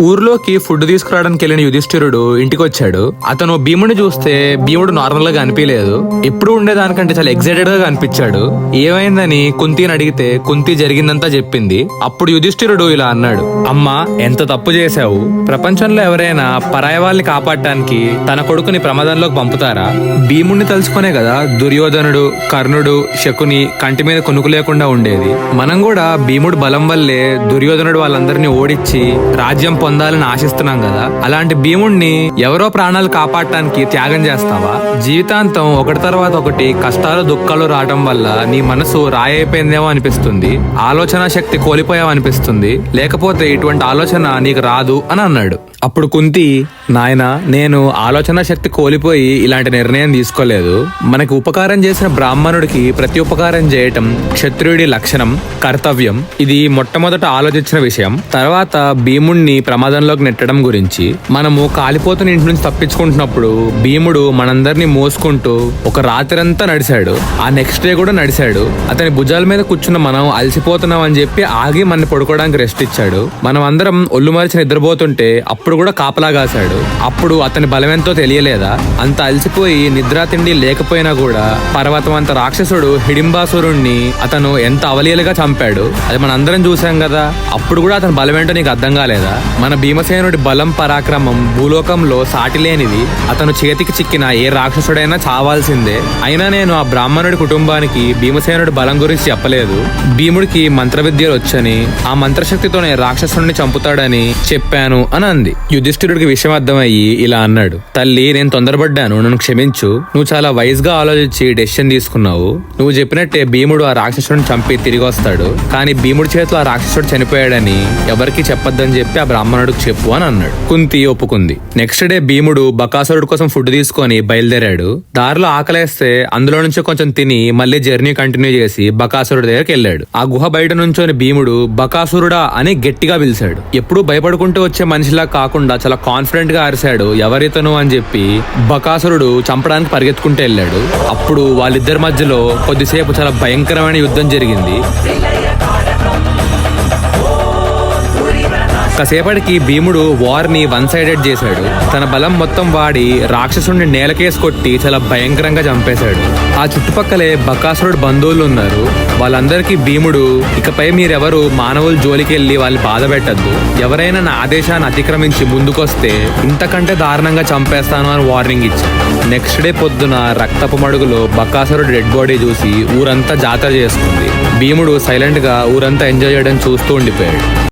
ఊర్లోకి ఫుడ్ తీసుకురావడానికి వెళ్ళిన యుధిష్ఠిరుడు ఇంటికి వచ్చాడు. అతను భీముడిని చూస్తే భీముడు నార్మల్ గా అనిపించలేదు, ఎప్పుడు ఉండేదానికంటే చాలా ఎక్సైటెడ్ గా అనిపించాడు. ఏమైందని కుంతిని అడిగితే కుంతి జరిగిందంతా చెప్పింది. అప్పుడు యుధిష్ఠిరుడు ఇలా అన్నాడు, అమ్మా ఎంత తప్పు చేశావు, ప్రపంచంలో ఎవరైనా పరాయి వాళ్ళని కాపాడటానికి తన కొడుకుని ప్రమాదంలోకి పంపుతారా? భీముడిని తలుచుకునే కదా దుర్యోధనుడు, కర్ణుడు, శకుని కంటి మీద కొనుకు లేకుండా ఉండేది. మనం కూడా భీముడు బలం వల్లే దుర్యోధనుడు వాళ్ళందరినీ ఓడించి రాజ్యం పొందాలని ఆశిస్తున్నాం కదా. అలాంటి భీముడిని ఎవరో ప్రాణాలు కాపాడటానికి త్యాగం చేస్తావా? జీవితాంతం ఒకటి తర్వాత ఒకటి కష్టాలు దుఃఖాలు రావడం వల్ల నీ మనసు రాయైపోయిందేమో అనిపిస్తుంది, ఆలోచన శక్తి కోల్పోయావు అనిపిస్తుంది, లేకపోతే ఇటువంటి ఆలోచన నీకు రాదు అని అన్నాడు. అప్పుడు కుంతి, నాయనా నేను ఆలోచన శక్తి కోల్పోయి ఇలాంటి నిర్ణయం తీసుకోలేదు. మనకి ఉపకారం చేసిన బ్రాహ్మణుడికి ప్రతి ఉపకారం చేయటం క్షత్రియుడి లక్షణం, కర్తవ్యం. ఇది మొట్టమొదట ఆలోచించిన విషయం. తర్వాత భీముణ్ణి ప్రమాదంలోకి నెట్టడం గురించి. మనము కాలిపోతున్న ఇంటి నుంచి తప్పించుకుంటున్నప్పుడు భీముడు మనందరినీ మోసుకుంటూ ఒక రాత్రంతా నడిచాడు. ఆ నెక్స్ట్ డే కూడా నడిచాడు. అతని భుజాల మీద కూర్చున్న మనం అలసిపోతున్నాం అని చెప్పి ఆగి మన పడుకోవడానికి రెస్ట్ ఇచ్చాడు. మనం అందరం ఒళ్ళు మరిచి నిద్రపోతుంటే అప్పుడు కూడా కాపలా కాశాడు. అప్పుడు అతని బలమెంతో తెలియలేదా? అంత అలసిపోయి నిద్రా తిండి లేకపోయినా కూడా పర్వతం అంత రాక్షసుడు హిడింబాసురుణ్ణి అతను ఎంత అవలీలగా చంపాడు. అది మన అందరం చూసాం కదా. అప్పుడు కూడా అతని బలమేంటో నీకు అర్థం కాలేదా? మన భీమసేనుడి బలం పరాక్రమం భూలోకంలో సాటిలేనిది. అతను చేతికి చిక్కిన ఏ రాక్షసుడైనా చావాల్సిందే. అయినా నేను ఆ బ్రాహ్మణుడి కుటుంబానికి భీమసేనుడి బలం గురించి చెప్పలేదు. భీముడికి మంత్ర విద్యలు వచ్చని, ఆ మంత్రశక్తితోనే రాక్షసుడిని చంపుతాడని చెప్పాను అని అంది. యుధిష్ఠిరుడికి విషయం అర్థమయ్యి ఇలా అన్నాడు, తల్లి నేను తొందరపడ్డాను, నన్ను క్షమించు. నువ్వు చాలా వైజ్ గా ఆలోచించి డెసిషన్ తీసుకున్నావు. నువ్వు చెప్పినట్టే భీముడు ఆ రాక్షసుడిని చంపి తిరిగి వస్తాడు. కానీ భీముడి చేతిలో ఆ రాక్షసుడు చనిపోయాడని ఎవరికి చెప్పొద్దని చెప్పి ఆ బ్రాహ్మణుడికి చెప్పు అని అన్నాడు. కుంతి ఒప్పుకుంది. నెక్స్ట్ డే భీముడు బకాసురుడి కోసం ఫుడ్ తీసుకొని బయలుదేరాడు. దారిలో ఆకలేస్తే అందులో నుంచి కొంచెం తిని మళ్ళీ జర్నీ కంటిన్యూ చేసి బకాసురుడి దగ్గరికి వెళ్ళాడు. ఆ గుహ బయట నుంచొని భీముడు బకాసురుడా అని గట్టిగా పిలిచాడు. ఎప్పుడు భయపడుకుంటూ వచ్చే మనిషిలా కాకుండా చాలా కాన్ఫిడెంట్ గా అరిశాడు, ఎవరితను అని చెప్పి. బకాసురుడు చంపడానికి పరిగెత్తుకుంటూ వెళ్ళాడు. అప్పుడు వాళ్ళిద్దరి మధ్యలో కొద్దిసేపు చాలా భయంకరమైన యుద్ధం జరిగింది. కాసేపటికి భీముడు వార్ ని వన్ సైడెడ్ చేశాడు. తన బలం మొత్తం వాడి రాక్షసుడిని నేలకేసి కొట్టి చాలా భయంకరంగా చంపేశాడు. ఆ చుట్టుపక్కలే బకాసురుడు బంధువులు ఉన్నారు. వాళ్ళందరికీ భీముడు, ఇకపై మీరెవరు మానవుల జోలికి వెళ్ళి వాళ్ళని బాధ పెట్టద్దు, ఎవరైనా నా ఆదేశాన్ని అతిక్రమించి ముందుకొస్తే ఇంతకంటే దారుణంగా చంపేస్తాను అని వార్నింగ్ ఇచ్చాడు. నెక్స్ట్ డే పొద్దున రక్తపు మడుగులో బకాసురుడు డెడ్ బాడీ చూసి ఊరంతా జాతర చేసుకుంది. భీముడు సైలెంట్ గా ఊరంతా ఎంజాయ్ చేయడం చూస్తూ ఉండిపోయాడు.